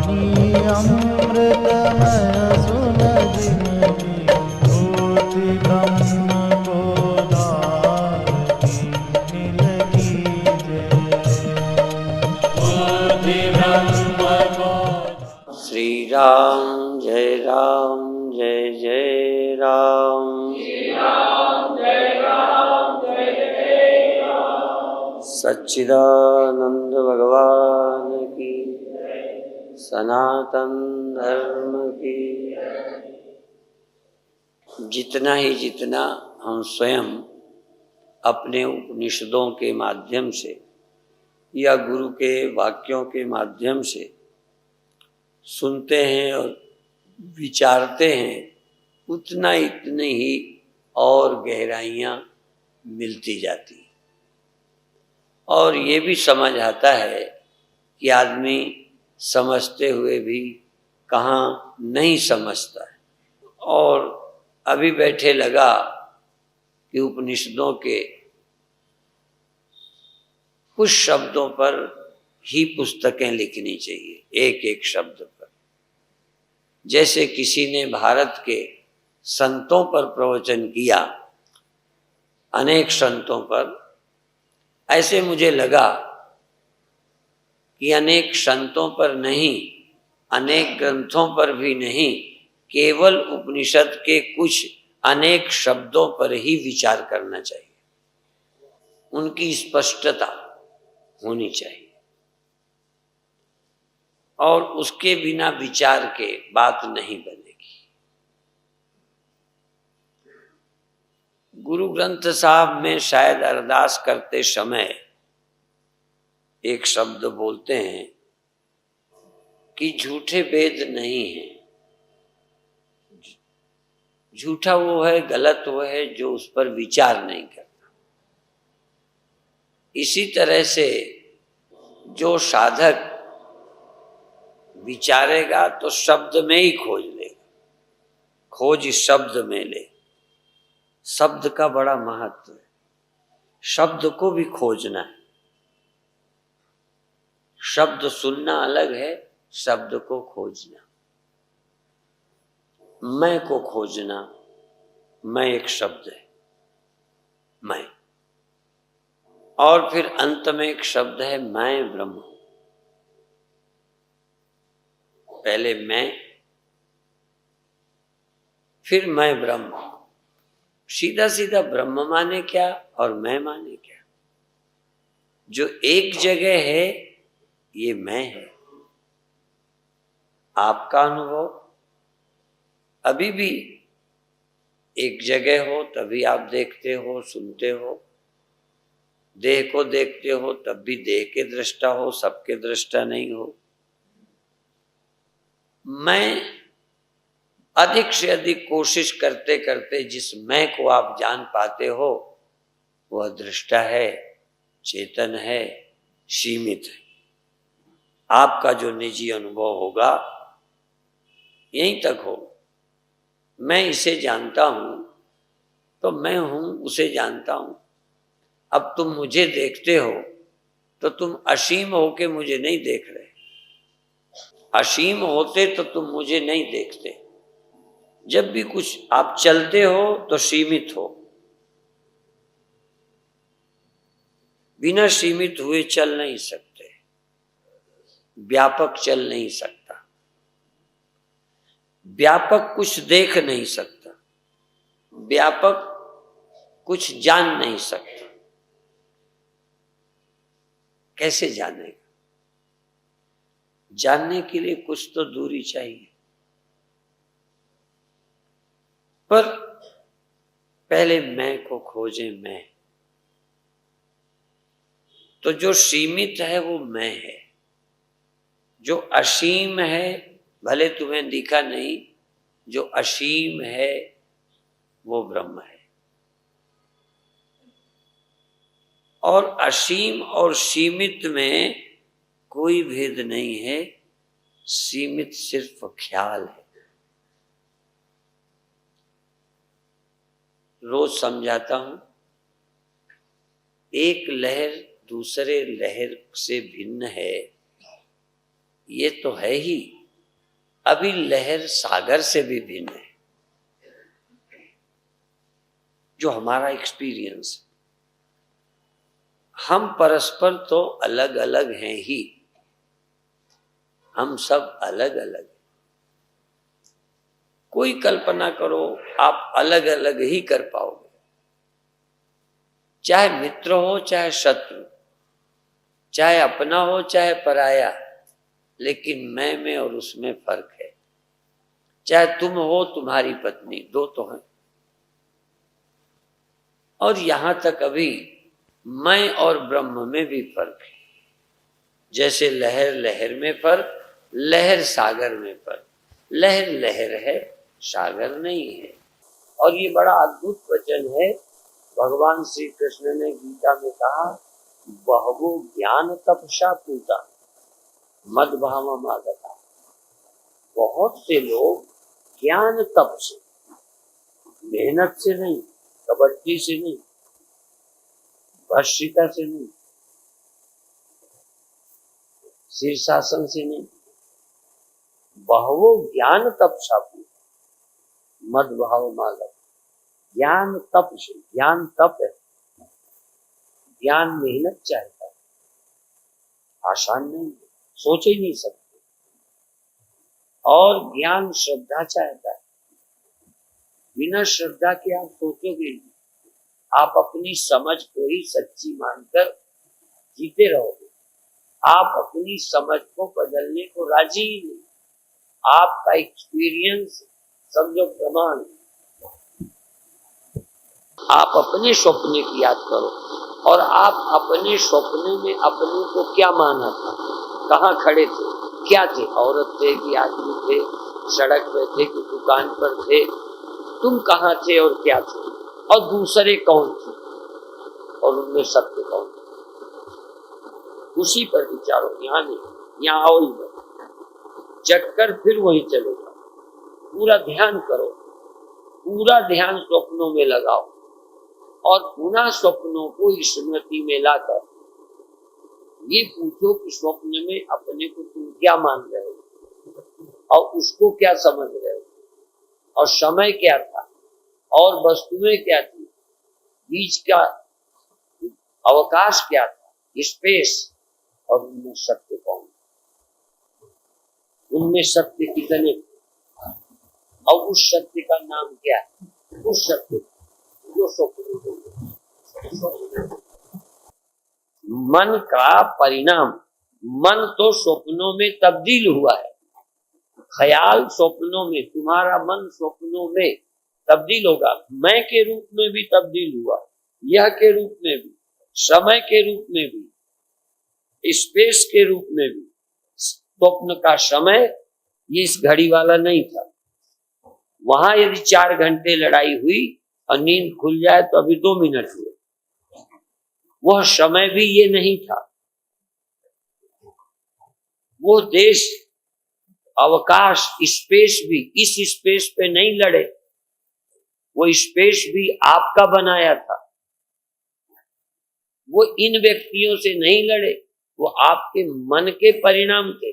वाणी अमृतमय सुलझिनगी ज्योति ब्रह्म बोधारणी लगी जय। ज्योति ब्रह्म बोधारणी। श्री राम जय जय राम। सच्चिदानंद भगवान की, सनातन धर्म की। जितना हम स्वयं अपने उपनिषदों के माध्यम से या गुरु के वाक्यों के माध्यम से सुनते हैं और विचारते हैं, इतनी ही और गहराइयाँ मिलती जाती हैं। और ये भी समझ आता है कि आदमी समझते हुए भी कहाँ नहीं समझता है। और अभी बैठे लगा कि उपनिषदों के कुछ शब्दों पर ही पुस्तकें लिखनी चाहिए, एक एक शब्द पर। जैसे किसी ने भारत के संतों पर प्रवचन किया, अनेक संतों पर, ऐसे मुझे लगा कि अनेक संतों पर नहीं, अनेक ग्रंथों पर भी नहीं, केवल उपनिषद के कुछ अनेक शब्दों पर ही विचार करना चाहिए। उनकी स्पष्टता होनी चाहिए और उसके बिना विचार के बात नहीं बनेगी। गुरु ग्रंथ साहब में शायद अरदास करते समय एक शब्द बोलते हैं कि झूठे वेद नहीं है। झूठा वो है, गलत वो है जो उस पर विचार नहीं करता। इसी तरह से जो साधक विचारेगा तो शब्द में ही खोज लेगा, खोज इस शब्द में ले। शब्द का बड़ा महत्व है, शब्द को भी खोजना है। शब्द सुनना अलग है, शब्द को खोजना, मैं को खोजना। मैं एक शब्द है, मैं। और फिर अंत में एक शब्द है, मैं ब्रह्म हूं। पहले मैं, फिर मैं ब्रह्म। सीधा सीधा ब्रह्म माने क्या और मैं माने क्या? जो एक जगह है ये मैं है। आपका अनुभव अभी भी एक जगह हो तभी आप देखते हो, सुनते हो। देह को देखते हो तब भी देह के दृष्टा हो, सबके दृष्टा नहीं हो। मैं अधिक से अधिक कोशिश करते करते जिस मैं को आप जान पाते हो, वह दृष्टा है, चेतन है, सीमित है। आपका जो निजी अनुभव होगा यहीं तक हो। मैं इसे जानता हूं तो मैं हूं, उसे जानता हूं। अब तुम मुझे देखते हो तो तुम असीम होके मुझे नहीं देख रहे। असीम होते तो तुम मुझे नहीं देखते। जब भी कुछ आप चलते हो तो सीमित हो, बिना सीमित हुए चल नहीं सकते, व्यापक चल नहीं सकता, व्यापक कुछ देख नहीं सकता, व्यापक कुछ जान नहीं सकता। कैसे जानेगा? जानने के लिए कुछ तो दूरी चाहिए। पर पहले मैं को खोजे। मैं तो जो सीमित है वो मैं है, जो असीम है भले तुम्हें दिखा नहीं, जो असीम है वो ब्रह्म है। और असीम और सीमित में कोई भेद नहीं है, सीमित सिर्फ ख्याल है। रोज समझाता हूं, एक लहर दूसरे लहर से भिन्न है, ये तो है ही। अभी लहर सागर से भी भिन्न है, जो हमारा एक्सपीरियंस। हम परस्पर तो अलग अलग हैं ही, हम सब अलग अलग। कोई कल्पना करो आप अलग अलग ही कर पाओगे, चाहे मित्र हो चाहे शत्रु, चाहे अपना हो चाहे पराया, लेकिन मैं में और उसमें फर्क है। चाहे तुम हो तुम्हारी पत्नी, दो तो हैं। और यहां तक अभी मैं और ब्रह्म में भी फर्क है। जैसे लहर लहर में फर्क, लहर सागर में फर्क। लहर लहर है, सागर नहीं है। और ये बड़ा अद्भुत वचन है, भगवान श्री कृष्ण ने गीता में कहा, बहवो ज्ञान तपसा पूता मद भावम आगता। बहुत से लोग ज्ञान तप से, मेहनत से नहीं, कबड्डी से नहीं, भस्त्रिका से नहीं, शीर्षासन से नहीं, बहवो ज्ञान तपसा पूता मद भावम आगता। ज्ञान तप से, ज्ञान तप है, ज्ञान मेहनत चाहता है, आसान नहीं है, सोच ही नहीं सकते। और ज्ञान श्रद्धा चाहता है, बिना श्रद्धा के आप सोचोगे नहीं, आप अपनी समझ को ही सच्ची मानकर जीते रहोगे। आप अपनी समझ को बदलने को राजी ही नहीं। आपका एक्सपीरियंस समझो प्रमाण। आप अपने स्वप्न की याद करो, और आप अपने स्वप्न में अपने को क्या माना था, कहाँ खड़े थे, क्या थे, औरत थे कि आदमी थे, सड़क पे थे कि दुकान पर थे, तुम कहाँ थे और क्या थे, और दूसरे कौन थे, और उनमें सत्य कौन थे। उसी पर विचारो, यहाँ नहीं, यहाँ आओ ही मत, चटकर फिर वहीं चलेगा। पूरा ध्यान करो, पूरा ध्यान स्वप्नों में लगाओ, और पुनः स्वप्नों को स्मृति में लाकर ये पूछो कि स्वप्न में अपने को तुम क्या मान रहे हो, और उसको क्या समझ रहे हो, और समय क्या था, और वस्तुएं क्या थी, बीच का अवकाश क्या था, स्पेस, और उनमें सत्य कौन, उनमें सत्य कितने, और उस सत्य का नाम क्या है, उस सत्य जो स्वप्न। मन का परिणाम, मन तो स्वप्नों में तब्दील हुआ है। ख्याल स्वप्नों में, तुम्हारा मन स्वप्नों में तब्दील होगा। मैं के रूप में भी तब्दील हुआ, यह के रूप में भी, समय के रूप में भी, स्पेस के रूप में भी। स्वप्न का समय ये इस घड़ी वाला नहीं था। वहां यदि 4 घंटे लड़ाई हुई और नींद खुल जाए तो अभी 2 मिनट हुए, वह समय भी ये नहीं था। वो देश, अवकाश, स्पेस भी इस स्पेस पे नहीं लड़े, वो स्पेस भी आपका बनाया था। वो इन व्यक्तियों से नहीं लड़े, वो आपके मन के परिणाम थे।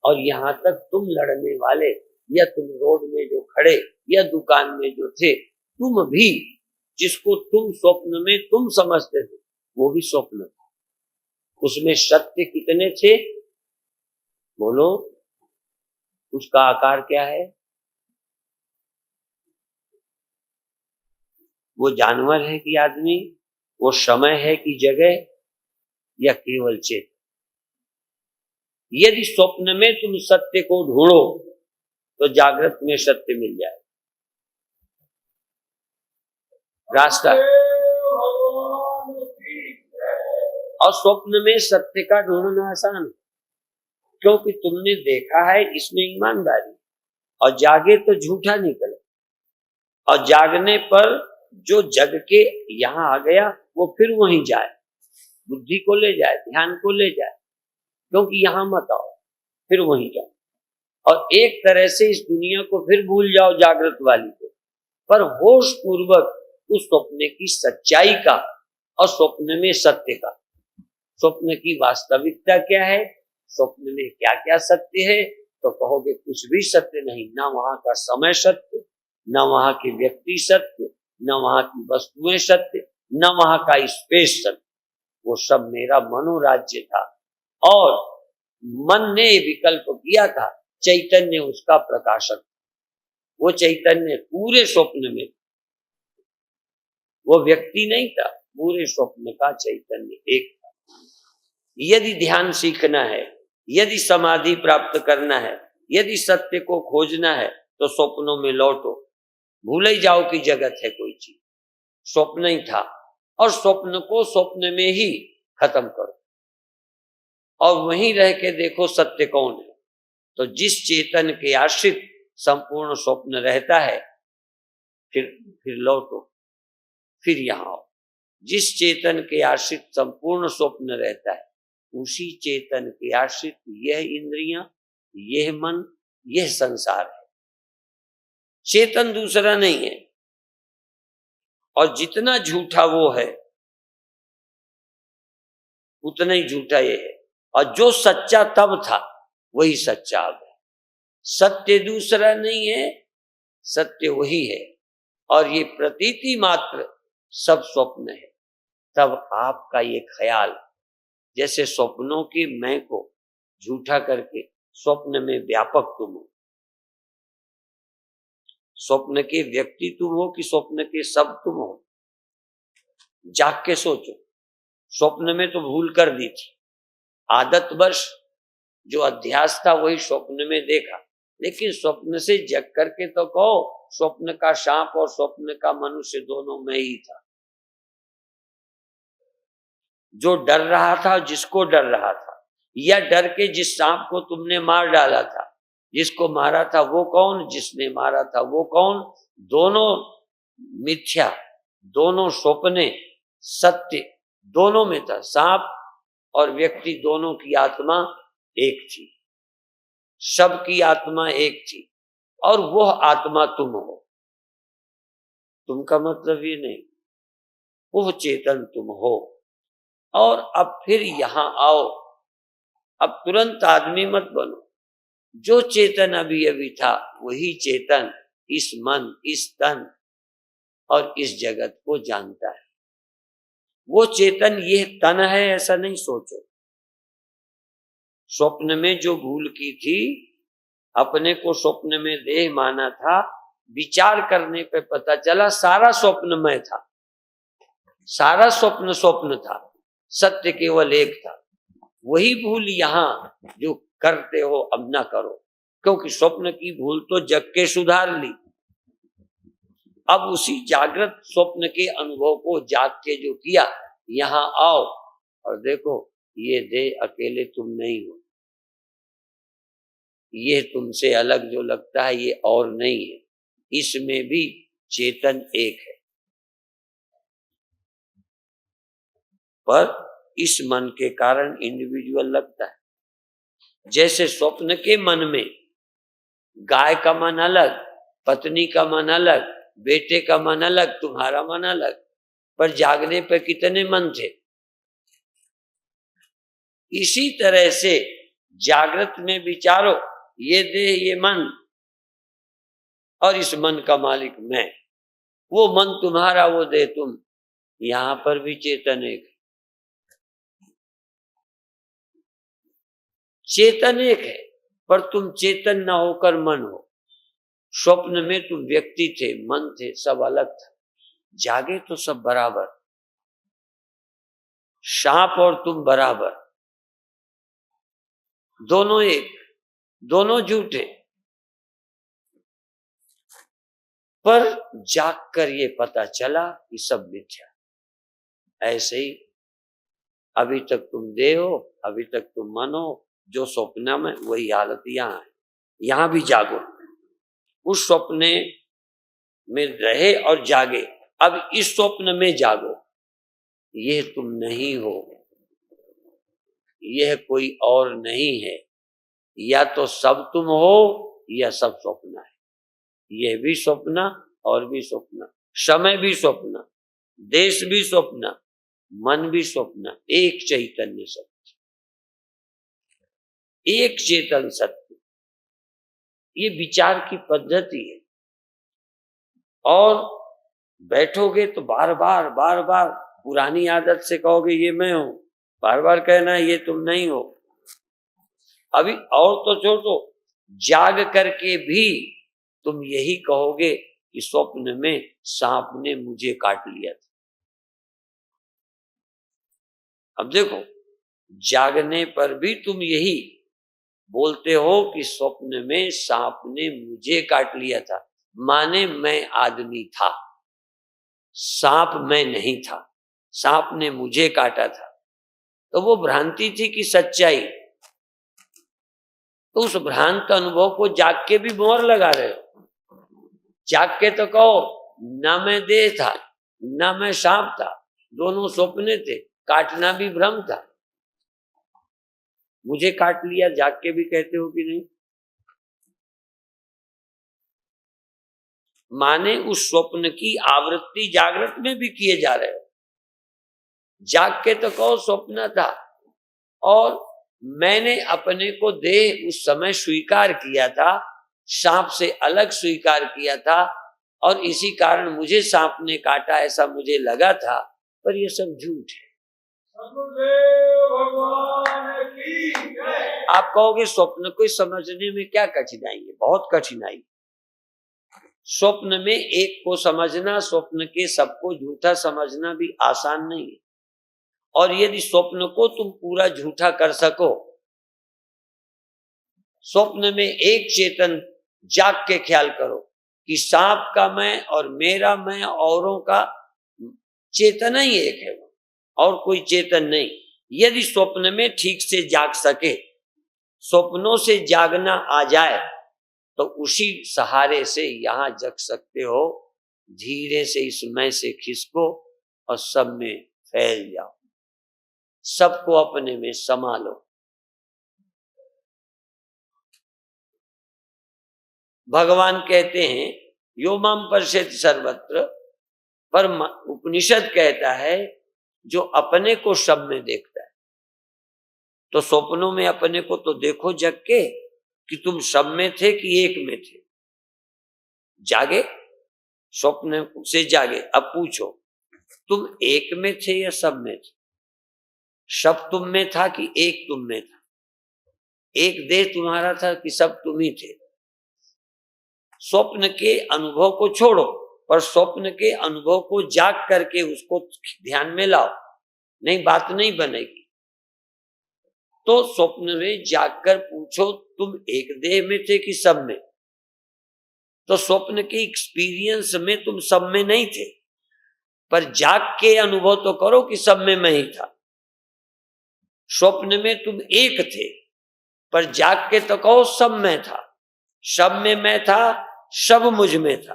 और यहां तक तुम लड़ने वाले, या तुम रोड में जो खड़े, या दुकान में जो थे, तुम भी, जिसको तुम स्वप्न में तुम समझते थे, वो भी स्वप्न था। उसमें सत्य कितने थे, बोलो, उसका आकार क्या है? वो जानवर है कि आदमी, वो समय है कि जगह, या केवल चेतन। यदि स्वप्न में तुम सत्य को ढूंढो तो जागृत में सत्य मिल जाए, रास्ता। और स्वप्न में सत्य का ढूंढना आसान है, क्योंकि तुमने देखा है, इसमें ईमानदारी, और जागे तो झूठा निकले। और जागने पर जो जग के यहां आ गया वो फिर वहीं जाए, बुद्धि को ले जाए, ध्यान को ले जाए, क्योंकि यहां मत आओ, फिर वहीं जाओ। और एक तरह से इस दुनिया को फिर भूल जाओ, जागृत वाली को, पर होश पूर्वक उस स्वप्न की सच्चाई का और स्वप्न में सत्य का। स्वप्न की वास्तविकता क्या है, स्वप्न में क्या क्या सत्य है, तो कहोगे कुछ भी सत्य नहीं, ना वहां का समय सत्य, न वहां के व्यक्ति सत्य, न वहां की वस्तुएं सत्य, न वहां का स्पेस सत्य। वो सब मेरा मनोराज्य था और मन ने विकल्प किया था, चैतन्य उसका प्रकाशक। वो चैतन्य पूरे स्वप्न में, वो व्यक्ति नहीं था, पूरे स्वप्न का चैतन्य एक था। यदि ध्यान सीखना है, यदि समाधि प्राप्त करना है, यदि सत्य को खोजना है, तो स्वप्नों में लौटो। भूल ही जाओ कि जगत है कोई चीज, स्वप्न ही था, और स्वप्न को स्वप्न में ही खत्म करो और वहीं रह के देखो सत्य कौन है। तो जिस चेतन के आश्रित संपूर्ण स्वप्न रहता है, फिर लौटो, फिर यहां आओ। जिस चेतन के आश्रित संपूर्ण स्वप्न रहता है, उसी चेतन के आश्रित यह इंद्रियां, यह मन, यह संसार है। चेतन दूसरा नहीं है, और जितना झूठा वो है उतना ही झूठा ये है, और जो सच्चा तब था वही सच्चा अब है। सत्य दूसरा नहीं है, सत्य वही है, और ये प्रतीति मात्र सब स्वप्न है। तब आपका ये ख्याल, जैसे स्वप्नों के मैं को झूठा करके स्वप्न में व्यापक तुम हो, स्वप्न के व्यक्ति तुम हो कि स्वप्न के सब तुम हो, जाग के सोचो। स्वप्न में तो भूल कर दी थी, आदतवश जो अध्यास था वही स्वप्न में देखा, लेकिन स्वप्न से जग करके तो कहो स्वप्न का सांप और स्वप्न का मनुष्य दोनों में ही था। जो डर रहा था, जिसको डर रहा था, या डर के जिस सांप को तुमने मार डाला था, जिसको मारा था वो कौन, जिसने मारा था वो कौन, दोनों मिथ्या, दोनों स्वप्ने, सत्य दोनों में था। सांप और व्यक्ति दोनों की आत्मा एक थी, सबकी आत्मा एक थी, और वह आत्मा तुम हो। तुम का मतलब ये नहीं, वह चेतन तुम हो। और अब फिर यहां आओ, अब तुरंत आदमी मत बनो। जो चेतन अभी अभी था वही चेतन इस मन, इस तन और इस जगत को जानता है। वो चेतन ये तन है ऐसा नहीं सोचो। स्वप्न में जो भूल की थी, अपने को स्वप्न में देह माना था, विचार करने पे पता चला सारा स्वप्न में था, सारा स्वप्न स्वप्न था, सत्य केवल एक था। वही भूल यहां जो करते हो अब ना करो, क्योंकि स्वप्न की भूल तो जग के सुधार ली। अब उसी जागृत स्वप्न के अनुभव को जाग के जो किया, यहां आओ और देखो ये देह अकेले तुम नहीं हो, ये तुमसे अलग जो लगता है ये और नहीं है, इसमें भी चेतन एक है। पर इस मन के कारण इंडिविजुअल लगता है। जैसे स्वप्न के मन में गाय का मन अलग, पत्नी का मन अलग, बेटे का मन अलग, तुम्हारा मन अलग, पर जागने पर कितने मन थे। इसी तरह से जागृत में विचारो, ये देह, ये मन, और इस मन का मालिक मैं। वो मन तुम्हारा, वो देह तुम। यहां पर भी चेतन एक है, चेतन एक है, पर तुम चेतन ना होकर मन हो। स्वप्न में तुम व्यक्ति थे, मन थे, सब अलग था। जागे तो सब बराबर, सांप और तुम बराबर, दोनों एक, दोनों झूठे। पर जागकर ये पता चला कि सब मिथ्या। ऐसे ही अभी तक तुम देह हो, अभी तक तुम मन हो, जो स्वप्न में वही हालत यहां है। यहां भी जागो, उस स्वप्ने में रहे और जागे। अब इस स्वप्न में जागो, यह तुम नहीं हो, यह कोई और नहीं है। या तो सब तुम हो या सब स्वप्न है। यह भी स्वप्न और भी स्वप्न, समय भी स्वप्न, देश भी स्वप्न, मन भी स्वप्न, एक चैतन्य सब। एक चेतन सत्य, ये विचार की पद्धति है। और बैठोगे तो बार बार पुरानी आदत से कहोगे ये मैं हूं, बार बार कहना ये तुम नहीं हो। अभी और तो छोड़ो, जाग करके भी तुम यही कहोगे कि स्वप्न में सांप ने मुझे काट लिया था। अब देखो, जागने पर भी तुम यही बोलते हो कि स्वप्न में सांप ने मुझे काट लिया था, माने मैं आदमी था, सांप मैं नहीं था, सांप ने मुझे काटा था। तो वो भ्रांति थी कि सच्चाई? तो उस भ्रांत अनुभव को जाग के भी मोहर लगा रहे हो। जाग के तो कहो ना मैं देह था ना मैं सांप था, दोनों स्वप्ने थे, काटना भी भ्रम था। मुझे काट लिया जाग के भी कहते हो कि नहीं? माने उस स्वप्न की आवृत्ति जागृत में भी किए जा रहे हो। जाग के तो कहो स्वप्न था और मैंने अपने को देह उस समय स्वीकार किया था, सांप से अलग स्वीकार किया था, और इसी कारण मुझे सांप ने काटा ऐसा मुझे लगा था, पर यह सब झूठ है। आप कहोगे स्वप्न को समझने में क्या कठिनाई है? बहुत कठिनाई। स्वप्न में एक को समझना, स्वप्न के सबको झूठा समझना भी आसान नहीं है। और यदि स्वप्न को तुम पूरा झूठा कर सको, स्वप्न में एक चेतन जाग के ख्याल करो कि सांप का मैं और मेरा मैं औरों का चेतना ही एक है, और कोई चेतन नहीं। यदि स्वप्न में ठीक से जाग सके, स्वप्नों से जागना आ जाए, तो उसी सहारे से यहां जग सकते हो। धीरे से इस मैं से खिसको और सब में फैल जाओ, सबको अपने में समा लो। भगवान कहते हैं यो माम पश्यति सर्वत्र, पर उपनिषद कहता है जो अपने को सब में देखता है। तो स्वप्नों में अपने को तो देखो जग के कि तुम सब में थे कि एक में थे। जागे, स्वप्न से जागे। अब पूछो तुम एक में थे या सब में थे? सब तुम में था कि एक तुम में था? एक देह तुम्हारा था कि सब तुम ही थे? स्वप्न के अनुभव को छोड़ो, पर स्वप्न के अनुभव को जाग करके उसको ध्यान में लाओ, नहीं बात नहीं बनेगी। तो स्वप्न में जागकर पूछो तुम एक देह में थे कि सब में? तो स्वप्न के एक्सपीरियंस में तुम सब में नहीं थे, पर जाग के अनुभव तो करो कि सब में मैं ही था। स्वप्न में तुम एक थे, पर जाग के तो कहो सब में था, सब में मैं था, सब मुझ में था।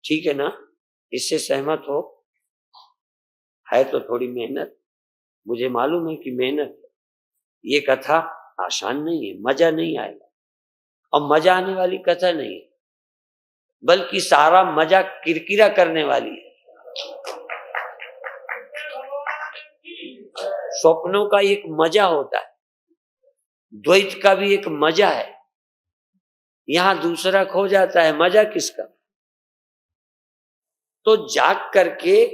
ठीक है ना? इससे सहमत हो? है तो थोड़ी मेहनत, मुझे मालूम है कि मेहनत। ये कथा आसान नहीं है, मजा नहीं आएगा, और मजा आने वाली कथा नहीं है, बल्कि सारा मजा किरकिरा करने वाली है। स्वप्नों का एक मजा होता है, द्वैत का भी एक मजा है, यहां दूसरा खो जाता है, मजा किसका? तो जाग करके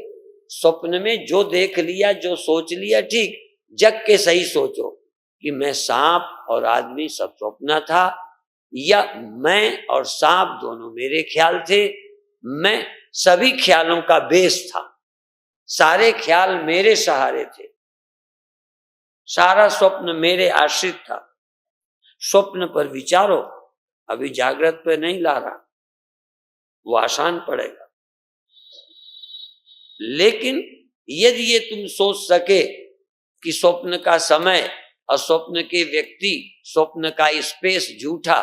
स्वप्न में जो देख लिया, जो सोच लिया, ठीक, जग के सही सोचो कि मैं सांप और आदमी सब स्वप्न था, या मैं और सांप दोनों मेरे ख्याल थे, मैं सभी ख्यालों का बेस था, सारे ख्याल मेरे सहारे थे, सारा स्वप्न मेरे आश्रित था। स्वप्न पर विचारो, अभी जागृत पे नहीं ला रहा, वो आसान पड़ेगा। लेकिन यदि ये तुम सोच सके कि स्वप्न का समय और स्वप्न के व्यक्ति, स्वप्न का स्पेस झूठा,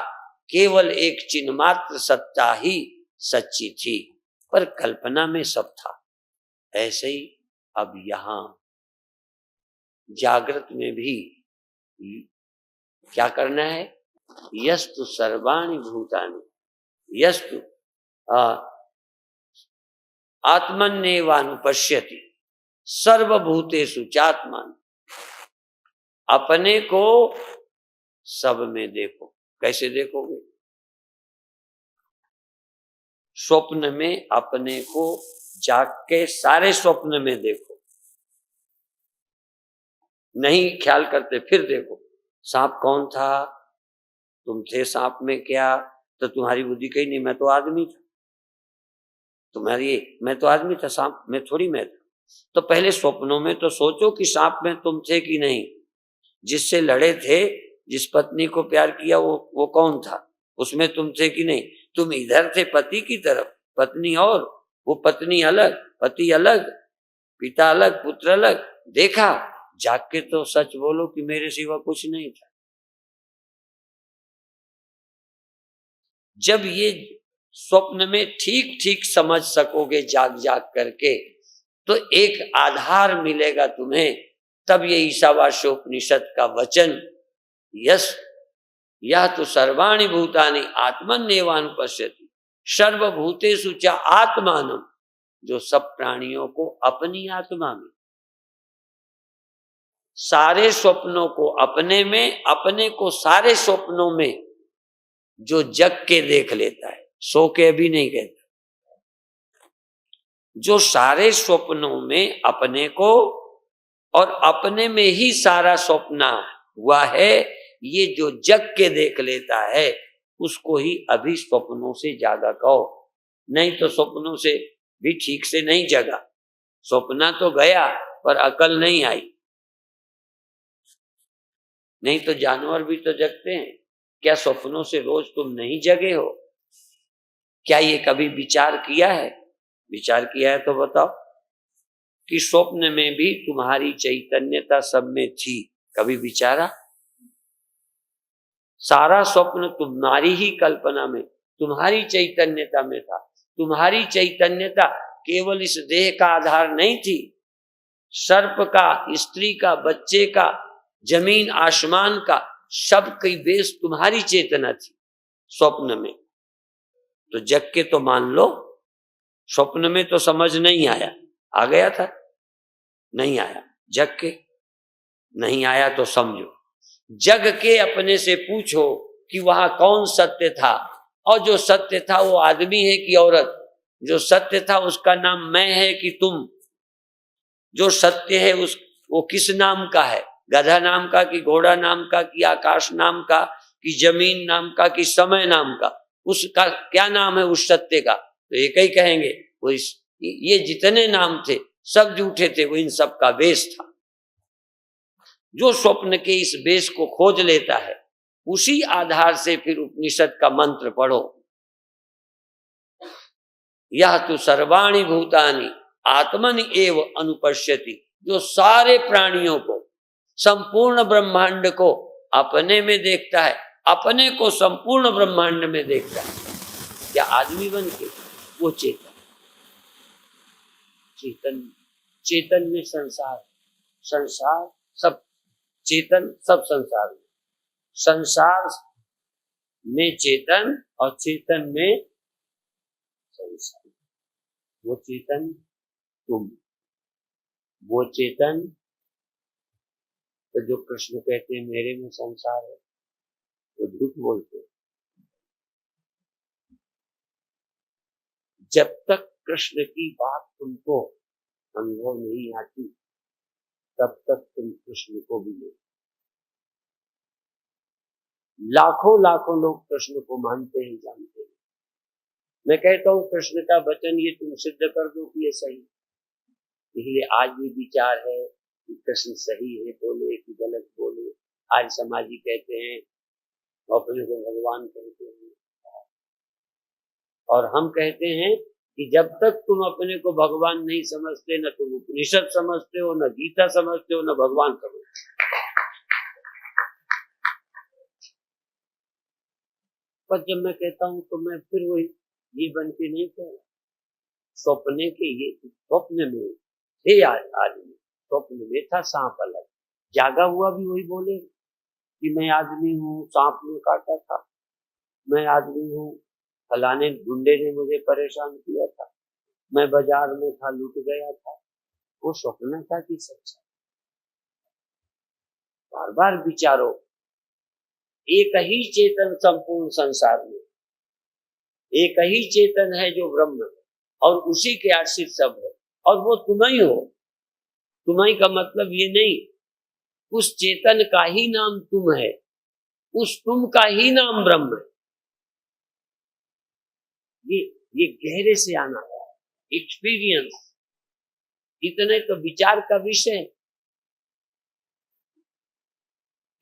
केवल एक चिन्ह मात्र सत्ता ही सच्ची थी, पर कल्पना में सब था, ऐसे ही अब यहां जागृत में भी क्या करना है? यस्तु सर्वाणि भूतानि, यस्तु आत्मन्येवानुपश्यति सर्वभूतेषु चात्मन। अपने को सब में देखो। कैसे देखोगे? स्वप्न में अपने को जाग के सारे स्वप्न में देखो, नहीं ख्याल करते फिर देखो सांप कौन था, तुम थे सांप में क्या? तो तुम्हारी बुद्धि कही नहीं मैं तो आदमी था, तुम्हारी मैं तो आदमी था, सांप में थोड़ी मैं था। तो पहले स्वप्नों में तो सोचो कि सांप में तुम थे कि नहीं, जिससे लड़े थे, जिस पत्नी को प्यार किया वो कौन था, उसमें तुम थे कि नहीं? तुम इधर थे पति की तरफ, पत्नी और वो पत्नी अलग, पति अलग, पिता अलग, पुत्र अलग। देखा, जाग के तो सच बोलो कि मेरे सिवा कुछ नहीं था। जब ये स्वप्न में ठीक ठीक समझ सकोगे जाग जाग करके, तो एक आधार मिलेगा तुम्हें। तब ये ईशावास्योपनिषद का वचन, यस यह तो सर्वाणि भूतानि आत्मन्येवानुपश्यति सर्वभूतेषु च आत्मानम, जो सब प्राणियों को अपनी आत्मा में, सारे स्वप्नों को अपने में, अपने को सारे स्वप्नों में, जो जग के देख लेता है, सो के भी नहीं कहता, जो सारे स्वप्नों में अपने को और अपने में ही सारा स्वप्न हुआ है, ये जो जग के देख लेता है उसको ही अभी स्वप्नों से जागा कहो। नहीं तो स्वप्नों से भी ठीक से नहीं जगा, स्वप्ना तो गया पर अकल नहीं आई। नहीं तो जानवर भी तो जगते हैं, क्या स्वप्नों से रोज तुम नहीं जगे हो? क्या ये कभी विचार किया है? विचार किया है तो बताओ कि स्वप्न में भी तुम्हारी चैतन्यता सब में थी, कभी विचारा? सारा स्वप्न तुम्हारी ही कल्पना में, तुम्हारी चैतन्यता में था। तुम्हारी चैतन्यता केवल इस देह का आधार नहीं थी, सर्प का, स्त्री का, बच्चे का, जमीन आसमान का, सब की बेस तुम्हारी चेतना थी स्वप्न में। तो जग के तो मान लो, स्वप्न में तो समझ नहीं आया, आ गया था? नहीं आया। जग के नहीं आया तो समझो, जग के अपने से पूछो कि वहां कौन सत्य था, और जो सत्य था वो आदमी है कि औरत? जो सत्य था उसका नाम मैं है कि तुम? जो सत्य है उस वो किस नाम का है? गधा नाम का कि घोड़ा नाम का कि आकाश नाम का कि जमीन नाम का कि समय नाम का? उसका क्या नाम है उस सत्य का? तो एक ही कहेंगे वो ये जितने नाम थे सब झूठे थे, वो इन सब का बेस था। जो स्वप्न के इस बेस को खोज लेता है, उसी आधार से फिर उपनिषद का मंत्र पढ़ो, यह तो सर्वाणि भूतानि आत्मनि एव अनुपश्यति, जो सारे प्राणियों को, संपूर्ण ब्रह्मांड को अपने में देखता है, अपने को संपूर्ण ब्रह्मांड में देखता है। क्या आदमी बन के? वो चेतन, चेतन, चेतन में संसार, संसार सब चेतन, सब संसार में, संसार में चेतन और चेतन में संसार। वो चेतन तुम, वो चेतन तो जो कृष्ण कहते हैं मेरे में संसार है, वो झूठ बोलते हैं। जब तक कृष्ण की बात तुमको अनुभव नहीं आती, तब तक तुम कृष्ण को भी नहीं। लाखों लाखों लोग कृष्ण को मानते हैं, जानते हैं। मैं कहता हूं कृष्ण का वचन ये तुम सिद्ध कर दो कि ये सही। इसलिए आज भी विचार है कि कृष्ण सही है बोले कि गलत बोले। आज समाजी कहते हैं, अपने को भगवान कहते हैं, और हम कहते हैं कि जब तक तुम अपने को भगवान नहीं समझते, न तुम उपनिषद समझते हो, न गीता समझते हो, न भगवान समझते हो। पर जब मैं कहता हूं तो मैं फिर वही ये बन के नहीं कह रहा, स्वप्ने के ये स्वप्न में थे आदमी, स्वप्न में था सांप अलग, जागा हुआ भी वही बोले कि मैं आदमी हूँ, सांप ने काटा था, मैं आदमी हूँ, फलाने गुंडे ने मुझे परेशान किया था, मैं बाजार में था लूट गया था। वो स्वप्न था कि सच्चा? बार बार विचारो एक ही चेतन संपूर्ण संसार में, एक ही चेतन है जो ब्रह्म है और उसी के आश्रित सब है, और वो तुम ही हो। तुम ही का मतलब ये नहीं, उस चेतन का ही नाम तुम है, उस तुम का ही नाम ब्रह्म है। ये गहरे से आना एक्सपीरियंस, इतने तो विचार का विषय है।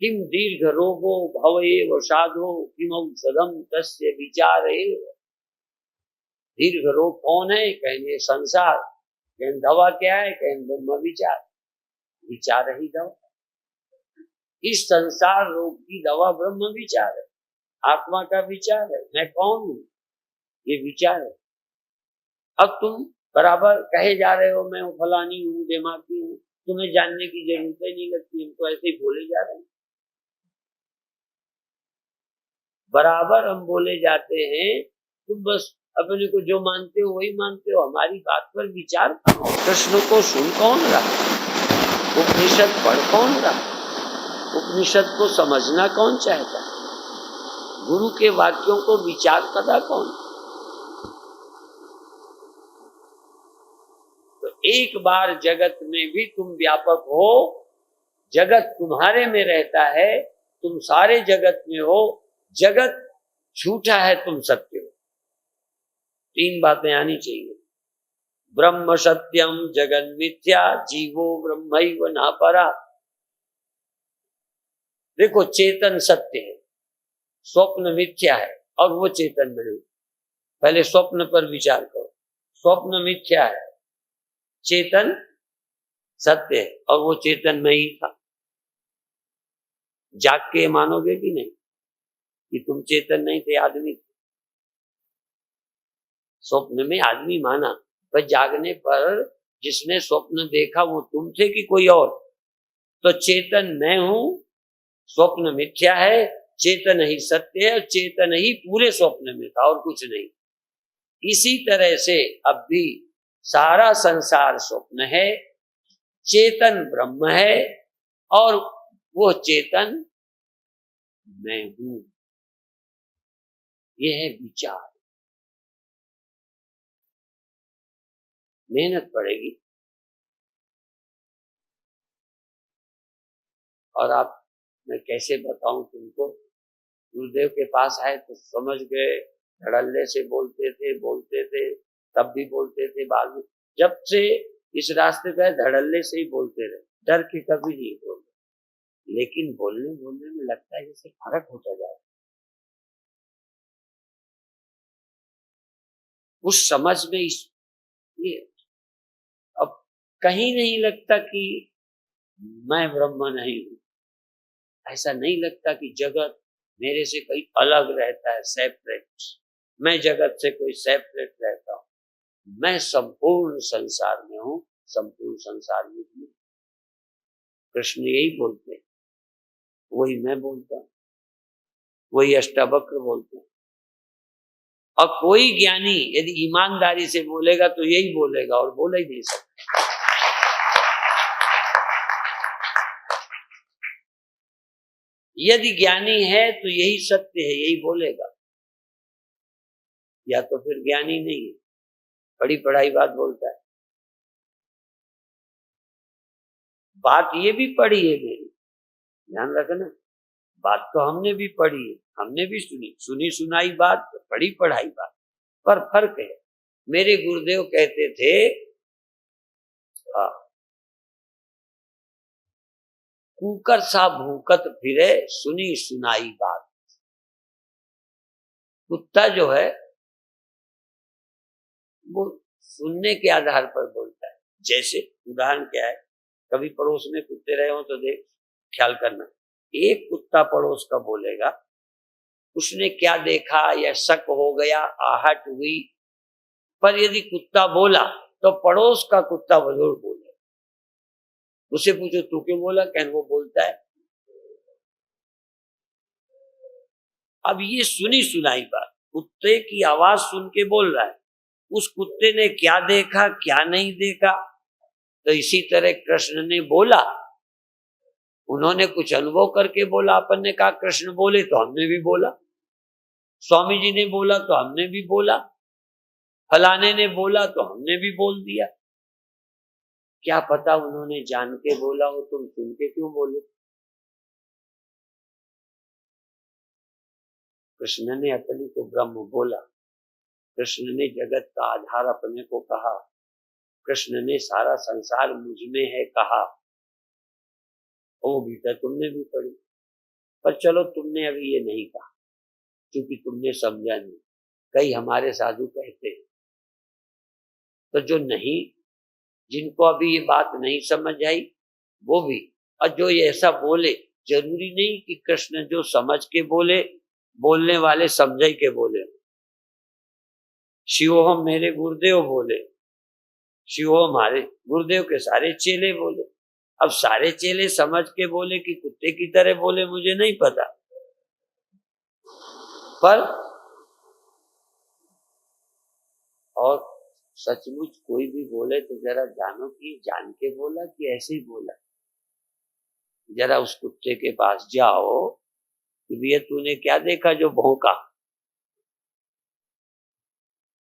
किम दीर्घ रोगो भवेव साधो किम औषधम तस्य विचारे। दीर्घ रोग कौन है? कहेंगे संसार। कहें दवा क्या है? कहें ब्रह्म विचार। विचार ही दवा। इस संसार रोग की दवा ब्रह्म विचार है, आत्मा का विचार है। मैं कौन हूं? ये विचार है। अब तुम बराबर कहे जा रहे हो मैं फलानी हूँ, दिमागी हूँ, तुम्हें जानने की जरूरत ही नहीं लगती, हम तो ऐसे ही बोले जा रहे हैं। बराबर हम बोले जाते हैं, तुम बस अपने को जो मानते हो वही मानते हो, हमारी बात पर विचार करो। कृष्ण को सुन कौन रहा? उपनिषद पढ़ कौन रहा? उपनिषद को समझना कौन चाहता? गुरु के वाक्यों को विचार करता कौन? तो एक बार जगत में भी तुम व्यापक हो, जगत तुम्हारे में रहता है, तुम सारे जगत में हो, जगत झूठा है, तुम सत्य हो। तीन बातें आनी चाहिए। ब्रह्म सत्यम जगन मिथ्या जीवो ब्रह्मैव न परा। देखो चेतन सत्य है, स्वप्न मिथ्या है और वो चेतन में है। पहले स्वप्न पर विचार करो। स्वप्न मिथ्या है, चेतन सत्य है और वो चेतन में ही था। जाग के मानोगे कि नहीं कि तुम चेतन नहीं थे, आदमी थे? स्वप्न में आदमी माना, पर जागने पर जिसने स्वप्न देखा वो तुम थे कि कोई और? तो चेतन मैं हूं, स्वप्न मिथ्या है, चेतन ही सत्य है, चेतन ही पूरे स्वप्न में था और कुछ नहीं। इसी तरह से अब भी सारा संसार स्वप्न है, चेतन ब्रह्म है और वो चेतन मैं हूं। यह है विचार। मेहनत पड़ेगी। और आप, मैं कैसे बताऊं तुमको, गुरुदेव के पास आए तो समझ गए, धड़ल्ले से बोलते थे, तब भी बोलते थे, बाद में जब से इस रास्ते पे धड़ल्ले से ही बोलते रहे, डर के कभी नहीं बोलते। लेकिन बोलने में लगता है जैसे फर्क होता जाए। उस समझ में ये अब कहीं नहीं लगता कि मैं ब्रह्म नहीं हूं। ऐसा नहीं लगता कि जगत मेरे से कोई अलग रहता है, सेपरेट। मैं जगत से कोई सेपरेट रहता हूं। मैं संपूर्ण संसार में हूं, संपूर्ण संसार में हूं। कृष्ण यही बोलते हैं, वही मैं बोलता हूं, वही अष्टावक्र बोलते हैं। और कोई ज्ञानी यदि ईमानदारी से बोलेगा तो यही बोलेगा और बोल ही नहीं सकता। यदि ज्ञानी है तो यही सत्य है, यही बोलेगा, या तो फिर ज्ञानी नहीं है, बड़ी पढ़ाई बात बोलता है। बात ये भी पढ़ी है मेरी, ध्यान रखना, बात तो हमने भी पढ़ी है, हमने भी सुनी सुनाई बात, पढ़ी पढ़ाई बात, पर फर्क है। मेरे गुरुदेव कहते थे, कुकर सा भूकत फिरे सुनी सुनाई बात। कुत्ता जो है वो सुनने के आधार पर बोलता है। जैसे उदाहरण क्या है, कभी पड़ोस में कुत्ते रहे हो तो देख, ख्याल करना, एक कुत्ता पड़ोस का बोलेगा, उसने क्या देखा या शक हो गया, आहट हुई, पर यदि कुत्ता बोला तो पड़ोस का कुत्ता जरूर बोले। उसे पूछो तू क्यों बोला, कहने वो बोलता है। अब ये सुनी सुनाई बात, कुत्ते की आवाज सुन के बोल रहा है, उस कुत्ते ने क्या देखा क्या नहीं देखा। तो इसी तरह कृष्ण ने बोला, उन्होंने कुछ अनुभव करके बोला, अपन ने कहा कृष्ण बोले तो हमने भी बोला, स्वामी जी ने बोला तो हमने भी बोला, फलाने ने बोला तो हमने भी बोल दिया। क्या पता उन्होंने जान के बोला हो, तुम सुन के क्यों बोले? कृष्ण ने अपने को ब्रह्म बोला, कृष्ण ने जगत का आधार अपने को कहा, कृष्ण ने सारा संसार मुझ में है कहा। वो गीता तुमने भी पढ़ी, पर चलो तुमने अभी ये नहीं कहा क्योंकि तुमने समझा नहीं। कई हमारे साधु कहते हैं, तो जो नहीं, जिनको अभी ये बात नहीं समझ आई वो भी, और जो ये ऐसा बोले, जरूरी नहीं कि कृष्ण जो समझ के बोले, बोलने वाले समझ के बोले। शिवोहम मेरे गुरुदेव बोले, शिवोहम हमारे गुरुदेव के सारे चेले बोले। अब सारे चेले समझ के बोले कि कुत्ते की तरह बोले मुझे नहीं पता, पर और सचमुच कोई भी बोले तो जरा जानो कि जान के बोला कि ऐसे ही बोला। जरा उस कुत्ते के पास जाओ कि भैया तूने क्या देखा जो भौंका,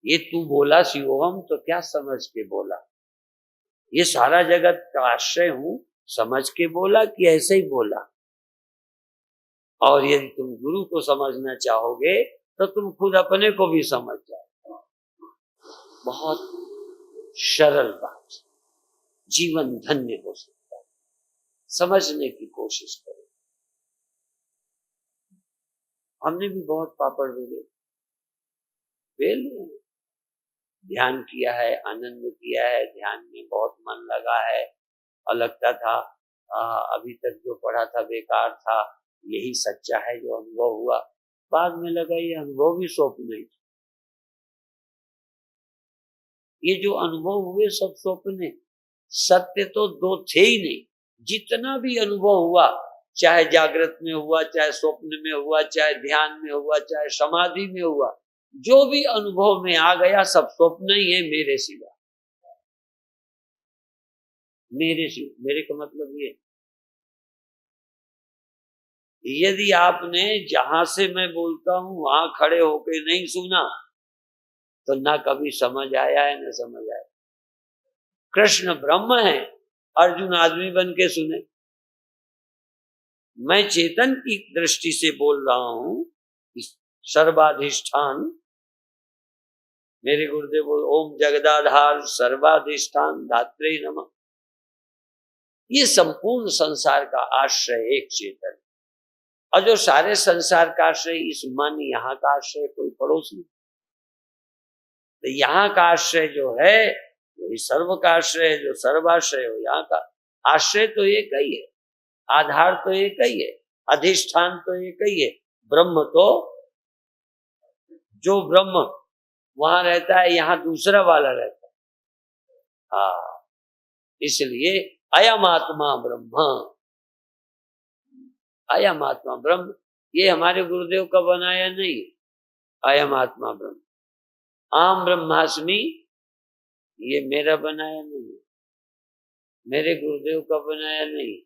ये तू बोला शिवोहम तो क्या समझ के बोला? ये सारा जगत का आश्रय हूं, समझ के बोला कि ऐसे ही बोला? और यदि तुम गुरु को समझना चाहोगे तो तुम खुद अपने को भी समझ जाओ। बहुत सरल बात, जीवन धन्य हो सकता है। समझने की कोशिश करो। हमने भी बहुत पापड़ बेल ध्यान किया है, आनंद किया है, ध्यान में बहुत मन लगा है और लगता था अभी तक जो पढ़ा था बेकार था, यही सच्चा है जो अनुभव हुआ। बाद में लगा ये अनुभव भी स्वप्न ही, ये जो अनुभव हुए सब स्वप्न, सत्य तो दो थे ही नहीं। जितना भी अनुभव हुआ, चाहे जागृत में हुआ, चाहे स्वप्न में हुआ, चाहे ध्यान में हुआ, चाहे समाधि में हुआ, जो भी अनुभव में आ गया सब स्वप्न ही है मेरे सिवा। मेरे सिवा, मेरे का मतलब ये, यदि आपने जहां से मैं बोलता हूं वहां खड़े होके नहीं सुना तो ना कभी समझ आया है ना समझ आया। कृष्ण ब्रह्म है, अर्जुन आदमी बन के सुने। मैं चेतन की दृष्टि से बोल रहा हूं, सर्वाधिष्ठान, मेरे गुरुदेव बोल ओम जगदाधार सर्वाधिष्ठान धात्रे नमः। ये संपूर्ण संसार का आश्रय एक चेतन, और जो सारे संसार का आश्रय इस मन, यहाँ का आश्रय कोई पड़ोस नहीं। तो यहाँ का आश्रय जो है वही सर्व का आश्रय है, जो सर्वाश्रय हो। यहाँ का आश्रय तो एक ही है, आधार तो एक ही है, अधिष्ठान तो एक ही है। ब्रह्म तो, जो ब्रह्म वहां रहता है यहाँ दूसरा वाला रहता है। हाँ, इसलिए अयम आत्मा ब्रह्म, अयम आत्मा ब्रह्म, ये हमारे गुरुदेव का बनाया नहीं। अयम आत्मा ब्रह्म, आम ब्रह्मास्मि, ये मेरा बनाया नहीं, मेरे गुरुदेव का बनाया नहीं।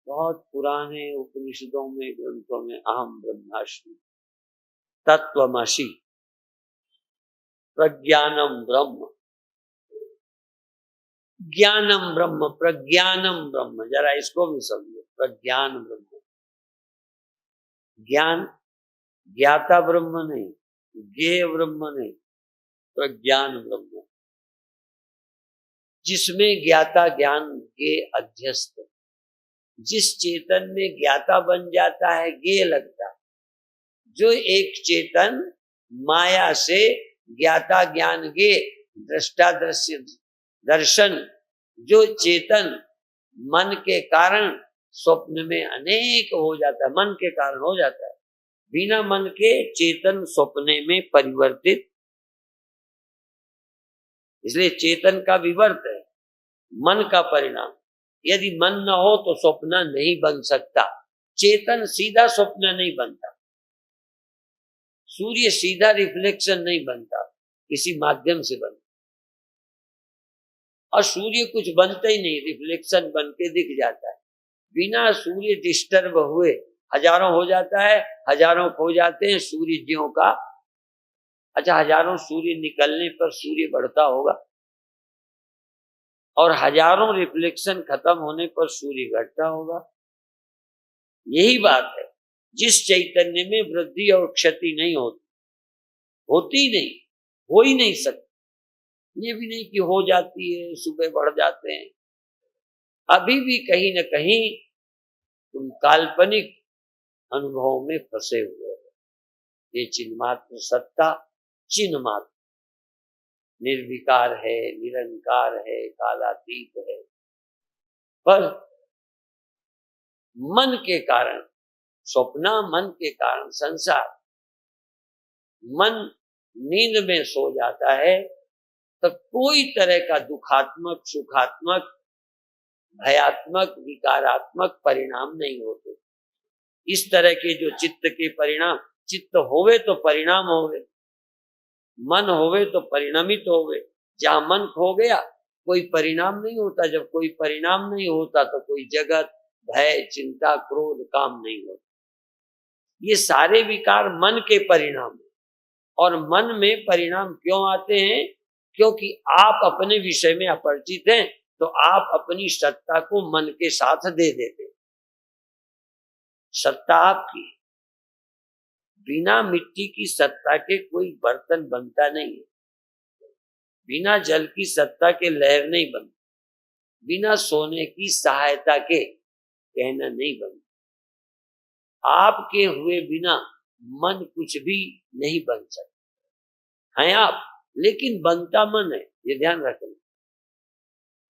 बहुत पुराने उपनिषदों में, ग्रंथों में अहम ब्रह्मास्मि, तत्वमसि, प्रज्ञानम ब्रह्म, ज्ञानम ब्रह्म, प्रज्ञानम ब्रह्म, जरा इसको भी समझो। प्रज्ञान ब्रह्म, ज्ञान ज्ञाता ब्रह्म नहीं, ज्ञेय ब्रह्म नहीं, प्रज्ञान ब्रह्म, जिसमें ज्ञाता ज्ञान ज्ञेय अध्यस्त, जिस चेतन में ज्ञाता बन जाता है ज्ञेय लगता है। जो एक चेतन माया से ज्ञाता ज्ञान ज्ञेय दृष्टा दृश्य दर्शन, जो चेतन मन के कारण स्वप्न में अनेक हो जाता है, मन के कारण हो जाता है। बिना मन के चेतन स्वप्ने में परिवर्तित, इसलिए चेतन का विवर्त है मन का परिणाम। यदि मन न हो तो स्वप्न नहीं बन सकता। चेतन सीधा स्वप्न नहीं बनता, सूर्य सीधा रिफ्लेक्शन नहीं बनता, किसी माध्यम से बनता। और सूर्य कुछ बनता ही नहीं, रिफ्लेक्शन बन के दिख जाता है। बिना सूर्य डिस्टर्ब हुए हजारों हो जाता है, हजारों खो जाते हैं सूर्य ज्यों का। अच्छा, हजारों सूर्य निकलने पर सूर्य बढ़ता होगा, और हजारों रिफ्लेक्शन खत्म होने पर सूर्य घटता होगा। यही बात है, जिस चैतन्य में वृद्धि और क्षति नहीं होती, होती नहीं, हो ही नहीं सकती। ये भी नहीं कि हो जाती है, सुबह बढ़ जाते हैं। अभी भी कहीं न कहीं तुम काल्पनिक अनुभवों में फंसे हुए हो। ये चिन्मात्र सत्ता चिन्ह मात्र निर्विकार है, निरंकार है, कालातीत है, पर मन के कारण, स्वप्न मन के कारण संसार, मन नींद में सो जाता है तो कोई तरह का दुखात्मक, सुखात्मक, भयात्मक, विकारात्मक परिणाम नहीं होते। इस तरह के जो चित्त के परिणाम, चित्त होवे तो परिणाम होवे, मन होवे तो परिणमित होवे। जहां मन खो गया कोई परिणाम नहीं होता, जब कोई परिणाम नहीं होता तो कोई जगत, भय, चिंता, क्रोध, काम नहीं होता। ये सारे विकार मन के परिणाम हैं। और मन में परिणाम क्यों आते हैं? क्योंकि आप अपने विषय में अपरिचित हैं, तो आप अपनी सत्ता को मन के साथ दे देते हैं। सत्ता आपकी, बिना मिट्टी की सत्ता के कोई बर्तन बनता नहीं है, बिना जल की सत्ता के लहर नहीं बनती, बिना सोने की सहायता के कहना नहीं बनता। आपके हुए बिना मन कुछ भी नहीं बन सकता। हैं आप, लेकिन बनता मन है, ये ध्यान रखना।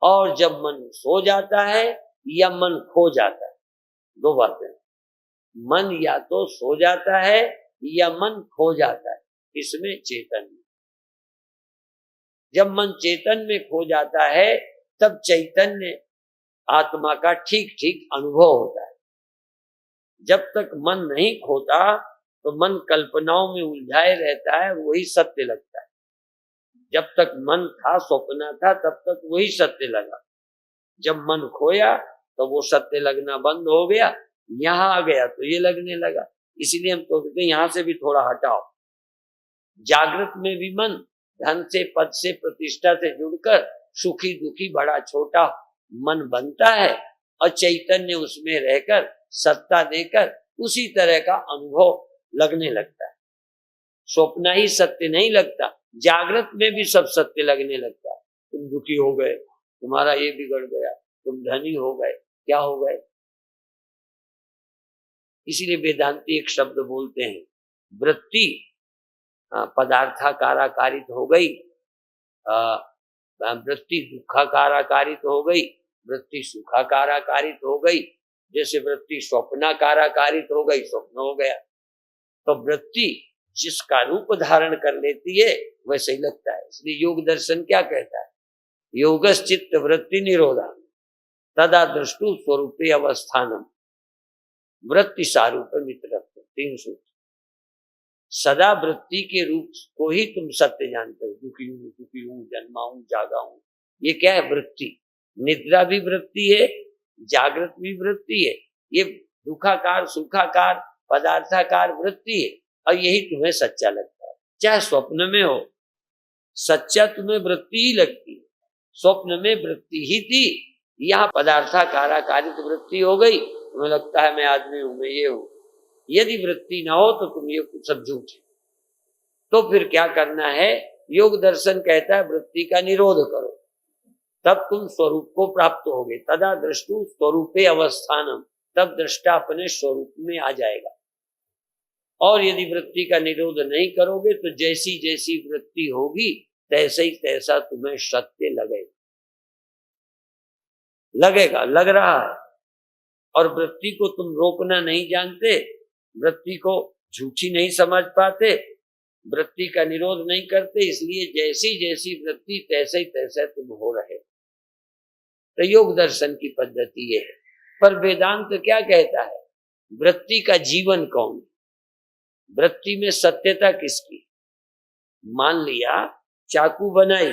और जब मन सो जाता है या मन खो जाता है, दो बातें। मन या तो सो जाता है या मन खो जाता है, इसमें चेतन। जब मन चेतन में खो जाता है तब चैतन्य आत्मा का ठीक ठीक अनुभव होता है। जब तक मन नहीं खोता तो मन कल्पनाओं में उलझाए रहता है, वही सत्य लगता है। जब तक मन था, स्वप्न था, तब तक वही सत्य लगा। जब मन खोया तो वो सत्य लगना बंद हो गया, यहां आ गया तो ये लगने लगा। इसीलिए हम तो कहते हैं यहां से भी थोड़ा हटाओ। जागृत में भी मन धन से, पद से, प्रतिष्ठा से जुड़कर सुखी दुखी बड़ा छोटा मन बनता है, और चैतन्य उसमें रहकर सत्ता देकर उसी तरह का अनुभव लगने लगता है। स्वप्न ही सत्य नहीं लगता, जागृत में भी सब सत्य लगने लगता है। तुम दुखी हो गए, तुम्हारा ये बिगड़ गया, तुम धनी हो गए, क्या हो गए? इसीलिए वेदांती एक शब्द बोलते हैं, वृत्ति पदार्थाकाराकारित हो गई, वृत्ति दुखाकाराकारित हो गई, वृत्ति सुखाकाराकारित हो गई। जैसे वृत्ति स्वप्नाकाराकारित हो गई, स्वप्न हो गया। तो वृत्ति जिसका रूप धारण कर लेती है वैसे ही लगता है। इसलिए योग दर्शन क्या कहता है? योगश्चित्त वृत्ति निरोधा तदा दृष्टु स्वरूपे अवस्थानम वृत्ति सारूप मित्र। 3 सूत्र। सदा वृत्ति के रूप को ही तुम सत्य जानते हो। दुखी हूं, जन्मा हूं, जागा हूं, ये क्या है? वृत्ति। निद्रा भी वृत्ति है, जागृत भी वृत्ति है। ये दुखाकार, सुखाकार, पदार्थाकार वृत्ति है, और यही तुम्हें सच्चा लगता है। चाहे स्वप्न में हो, सच्चा तुम्हें वृत्ति ही लगती है। स्वप्न में वृत्ति ही थी, यहाँ पदार्थाकाराकारित वृत्ति हो गई, तुम्हें लगता है मैं आदमी हूं, मैं ये हूं। यदि वृत्ति ना हो तो तुम ये सब झूठ है। तो फिर क्या करना है? योग दर्शन कहता है वृत्ति का निरोध करो, तब तुम स्वरूप को प्राप्त होगे। तदा दृष्टु स्वरूपे अवस्थानम, तब दृष्टा अपने स्वरूप में आ जाएगा। और यदि वृत्ति का निरोध नहीं करोगे तो जैसी जैसी वृत्ति होगी तैसे ही तैसा तुम्हें सत्य लगेगा, लग रहा है। और वृत्ति को तुम रोकना नहीं जानते, वृत्ति को झूठी नहीं समझ पाते, वृत्ति का निरोध नहीं करते, इसलिए जैसी जैसी वृत्ति तैसे ही तैसे तुम हो रहे। तो योग दर्शन की पद्धति ये है। पर वेदांत क्या कहता है? वृत्ति का जीवन कौन? वृत्ति में सत्यता किसकी? मान लिया चाकू बनाई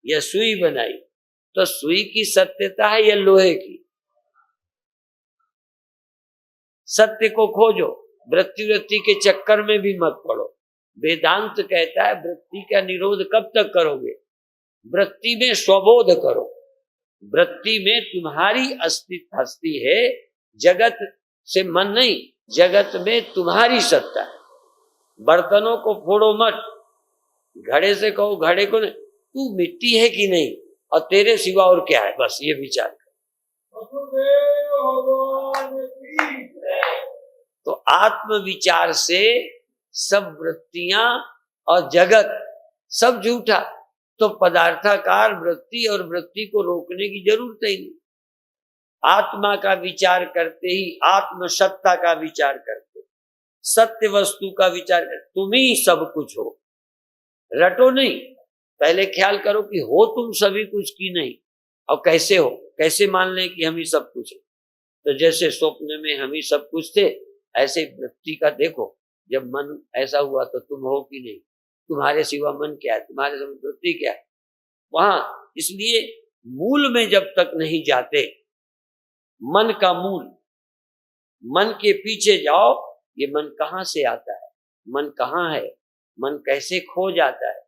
या सुई बनाई, तो सुई की सत्यता है या लोहे की? सत्य को खोजो, वृत्ति वृत्ति के चक्कर में भी मत पड़ो। वेदांत कहता है वृत्ति का निरोध कब तक करोगे? वृत्ति में स्वबोध करो। वृत्ति में तुम्हारी अस्तित्व हस्ती है, जगत से मन नहीं, जगत में तुम्हारी सत्ता है। बर्तनों को फोड़ो मत, घड़े से कहो घड़े को नहीं, तू मिट्टी है कि नहीं और तेरे सिवा और क्या है, बस ये विचार कर। तो आत्म विचार से सब वृत्तियां और जगत सब झूठा, तो पदार्थाकार वृत्ति और वृत्ति को रोकने की जरूरत ही नहीं। आत्मा का विचार करते ही आत्म सत्ता का विचार करते, सत्य वस्तु का विचार करते, तुम ही सब कुछ हो। रटो नहीं, पहले ख्याल करो कि हो तुम सभी कुछ की नहीं, और कैसे हो, कैसे मान लें कि हम ही सब कुछ है। तो जैसे स्वप्न में हम ही सब कुछ थे, ऐसे वृत्ति का देखो, जब मन ऐसा हुआ तो तुम हो कि नहीं, तुम्हारे सिवा मन क्या है, तुम्हारे सिवा वृत्ति क्या है वहां। इसलिए मूल में जब तक नहीं जाते, मन का मूल, मन के पीछे जाओ, ये मन कहाँ से आता है, मन कहाँ है, मन कैसे खो जाता है,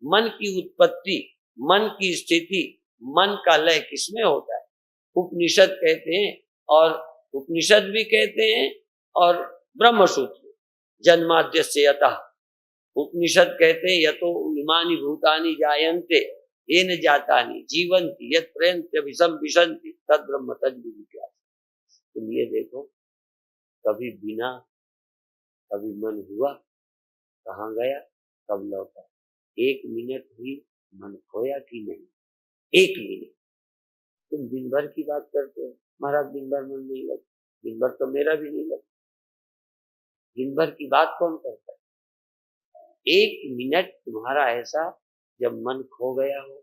मन की उत्पत्ति, मन की स्थिति, मन का लय किसमें होता है। उपनिषद कहते हैं, और उपनिषद भी कहते हैं, और ब्रह्मसूत्र जन्माद्यस्य यतः, उपनिषद कहते हैं यतो इमानि भूतानि जायन्ते येन जातानि जीवन्ति यत् प्रयन्त्यभिसं विशन्ति तद ब्रह्म तद विजिज्ञासा। तुम ये देखो, कभी बिना, कभी मन हुआ, कहाँ गया, कब लौटा, एक मिनट भी मन खोया कि नहीं, एक मिनट। तुम दिन भर की बात करते हो, महाराज दिन भर मन नहीं लगा, दिन भर तो मेरा भी नहीं लगा। दिन भर की बात कौन करता है? एक मिनट तुम्हारा ऐसा जब मन खो गया हो,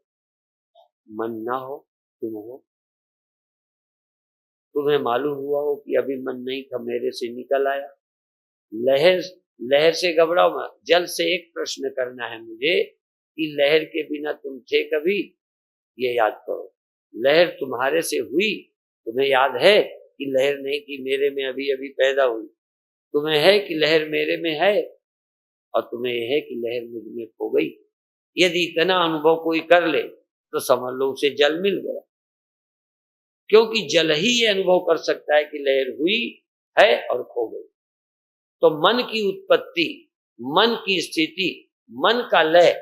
मन ना हो, तुम हो, तुम्हें मालूम हुआ हो कि अभी मन नहीं था, मेरे से निकल आया। लहर से घबराओ मत। जल से एक प्रश्न करना है मुझे कि लहर के बिना तुम थे कभी, ये याद करो। लहर तुम्हारे से हुई, तुम्हें याद है कि लहर नहीं थी, मेरे में अभी अभी पैदा हुई। तुम्हें है कि लहर मेरे में है, और तुम्हें यह है कि लहर मुझ में खो गई। यदि इतना अनुभव कोई कर ले तो समझ लो उसे जल मिल गया, क्योंकि जल ही ये अनुभव कर सकता है कि लहर हुई है और खो गई। तो मन की उत्पत्ति, मन की स्थिति, मन का लय,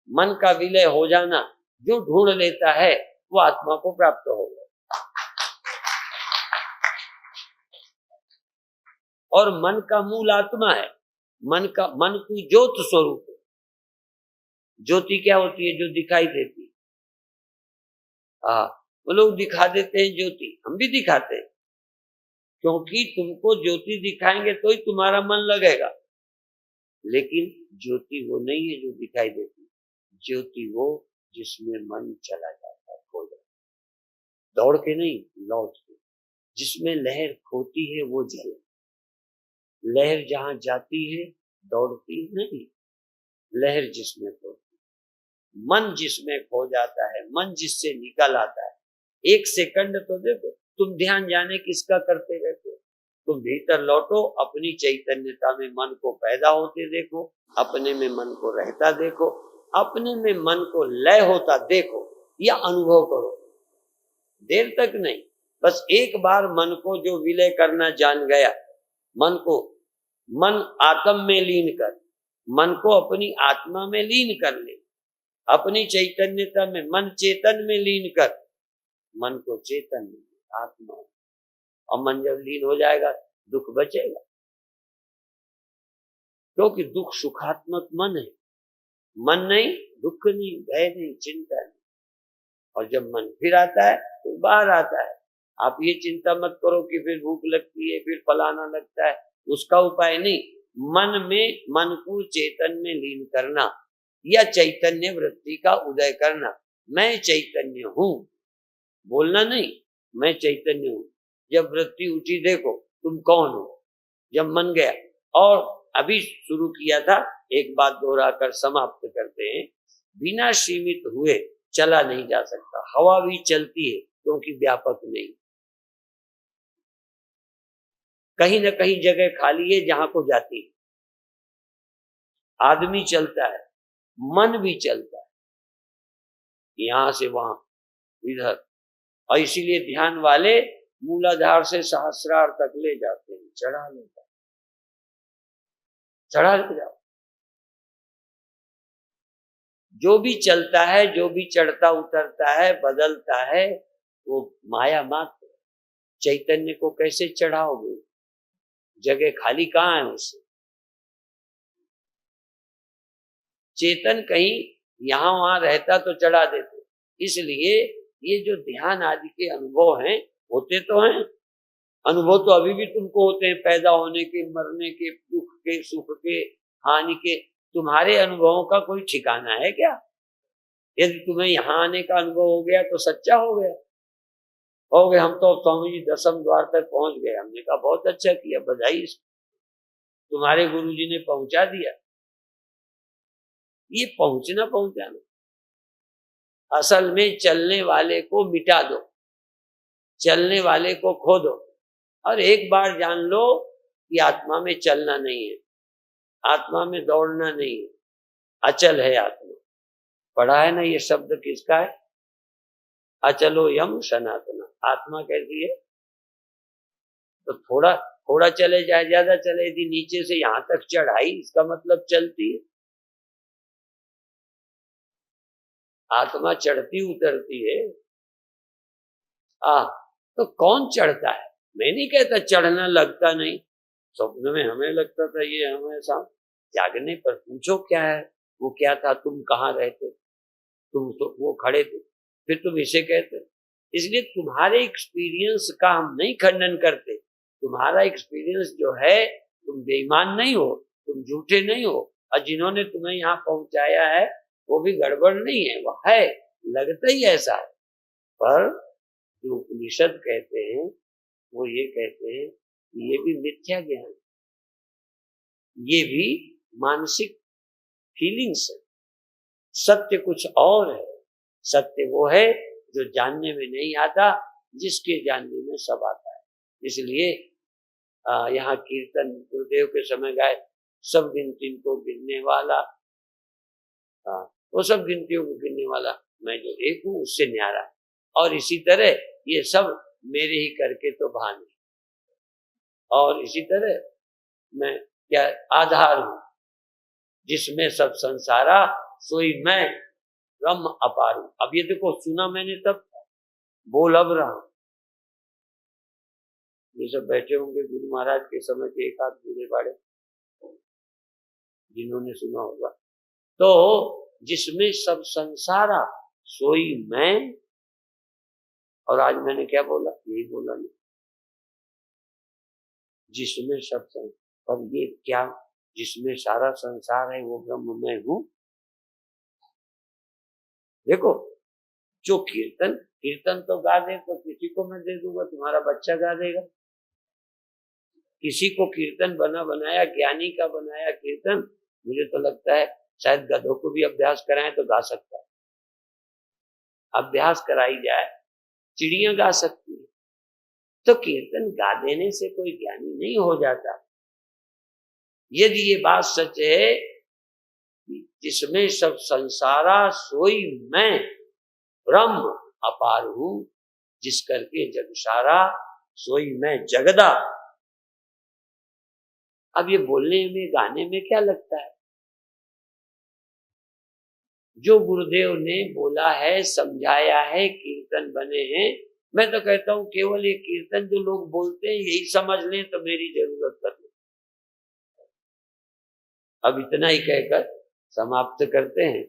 मन का विलय हो जाना जो ढूंढ लेता है वो आत्मा को प्राप्त होगा। और मन का मूल आत्मा है, मन की ज्योत स्वरूप है। ज्योति क्या होती है? जो दिखाई देती। वो लोग दिखा देते हैं ज्योति, हम भी दिखाते हैं, क्योंकि तुमको ज्योति दिखाएंगे तो ही तुम्हारा मन लगेगा। लेकिन ज्योति वो नहीं है जो दिखाई देती, ज्योति वो जिसमें मन चला जाता है, खो जाता है, दौड़ के नहीं, लौट के। जिसमें लहर खोती है वो जल। लहर जहां जाती है दौड़ती नहीं, लहर जिसमें खोती, मन जिसमें खो जाता है, मन जिससे निकल आता है। एक सेकंड तो देखो, तुम ध्यान जाने किसका करते रहते हो? तुम भीतर लौटो, अपनी चैतन्यता में मन को पैदा होते देखो, अपने में मन को रहता देखो, अपने में मन को लय होता देखो, या अनुभव करो। देर तक नहीं, बस एक बार मन को जो विलय करना जान गया, मन आत्म में लीन कर, मन को अपनी आत्मा में लीन कर ले, अपनी चैतन्यता में, मन चेतन में लीन कर, मन को चेतन में, आत्मा। और मन जब लीन हो जाएगा दुख बचेगा, क्योंकि दुख सुखात्मक मन है। मन नहीं, दुख नहीं, भय नहीं, चिंता नहीं। और जब मन फिर आता है तो बाहर आता है। आप ये चिंता मत करो कि फिर भूख लगती है, फिर फलाना लगता है, उसका उपाय नहीं। मन को चेतन में लीन करना, या चैतन्य वृत्ति का उदय करना। मैं चैतन्य हूं, बोलना नहीं, मैं चैतन्य हूं। जब वृत्ति उठी देखो तुम कौन हो। जब मन गया, और अभी शुरू किया था, एक बात दोहराकर समाप्त करते हैं। बिना सीमित हुए चला नहीं जा सकता। हवा भी चलती है क्योंकि व्यापक नहीं। कहीं ना कहीं जगह खाली है जहां को जाती है। आदमी चलता है, मन भी चलता है, यहां से वहां, इधर। और इसीलिए ध्यान वाले मूलाधार से सहस्रार तक ले जाते हैं, चढ़ा लेता है, चढ़ा ले जाओ। जो भी चलता है, जो भी चढ़ता उतरता है, बदलता है, वो माया मात्र। चैतन्य को कैसे चढ़ाओगे? जगह खाली कहाँ है उससे? चेतन कहीं यहां वहां रहता तो चढ़ा देते। इसलिए ये जो ध्यान आदि के अनुभव हैं, होते तो हैं, अनुभव तो अभी भी तुमको होते हैं, पैदा होने के, मरने के, दुख के, सुख के, हानि के। तुम्हारे अनुभवों का कोई ठिकाना है क्या? यदि तुम्हें यहाँ आने का अनुभव हो गया तो सच्चा हो गया, हो गए। हम तो स्वामी जी 10वें द्वार तक पहुंच गए। हमने कहा बहुत अच्छा किया, बधाई, तुम्हारे गुरु जी ने पहुंचा दिया। ये पहुंचना पहुंचाना, असल में चलने वाले को मिटा दो, चलने वाले को खो दो, और एक बार जान लो कि आत्मा में चलना नहीं है, आत्मा में दौड़ना नहीं है, अचल है आत्मा। पढ़ा है ना ये शब्द किसका है? अचलो यम सनातना। आत्मा कैसी है? तो थोड़ा थोड़ा चले जाए, ज्यादा चले, यदि नीचे से यहां तक चढ़ाई, इसका मतलब चलती है। आत्मा चढ़ती उतरती है। तो कौन चढ़ता है? मैं नहीं कहता चढ़ना लगता नहीं, स्वप्न में हमें लगता था ये हमेशा, जागने पर पूछो क्या है, वो क्या था, तुम कहाँ रहते, तुम तो वो खड़े थे, फिर तुम इसे कहते। इसलिए तुम्हारे एक्सपीरियंस का हम नहीं खंडन करते। तुम्हारा एक्सपीरियंस जो है, तुम बेईमान नहीं हो, तुम झूठे नहीं हो, और जिन्होंने तुम्हें यहाँ पहुंचाया है वो भी गड़बड़ नहीं है, वो है, लगता ही ऐसा है। पर जो उपनिषद कहते हैं वो ये कहते हैं कि ये भी मिथ्या ज्ञान, ये भी मानसिक फीलिंग्स है। सत्य कुछ और है। सत्य वो है जो जानने में नहीं आता, जिसके जानने में सब आता है। इसलिए यहाँ कीर्तन गुरुदेव के समय गाए, सब गिनती को गिनने वाला, वो सब गिनतियों को गिनने वाला मैं जो एक हूँ उससे न्यारा। और इसी तरह ये सब मेरे ही करके तो भान, और इसी तरह मैं क्या आधार हूं, जिसमें सब संसारा सोई मैं ब्रह्म अपार हूं। अब ये देखो, सुना मैंने तब, बोल अब रहा। ये सब बैठे होंगे गुरु महाराज के समय के एक आध बूढ़े बाड़े, जिन्होंने सुना होगा। तो जिसमें सब संसारा सोई मैं, और आज मैंने क्या बोला? यही बोला नहीं, जिसमें सब संसार। पर ये क्या, जिसमें सारा संसार है वो ब्रह्म मैं हूं? देखो, जो कीर्तन कीर्तन तो गा दे तो किसी को मैं दे दूंगा, तुम्हारा बच्चा गा देगा। किसी को कीर्तन बना बनाया, ज्ञानी का बनाया कीर्तन, मुझे तो लगता है शायद गधों को भी अभ्यास कराएं तो गा सकता है। अभ्यास कराई जाए, चिड़िया गा सकती है। तो कीर्तन गा देने से कोई ज्ञानी नहीं हो जाता। यदि ये बात सच है, जिसमें सब संसारा सोई मैं ब्रह्म अपार हूं, जिस करके जग सारा सोई मैं जगदा। अब ये बोलने में, गाने में क्या लगता है? जो गुरुदेव ने बोला है, समझाया है, कीर्तन बने हैं। मैं तो कहता हूं केवल ये कीर्तन जो लोग बोलते हैं यही समझ लें तो मेरी जरूरत कर लो। अब इतना ही कहकर समाप्त करते हैं।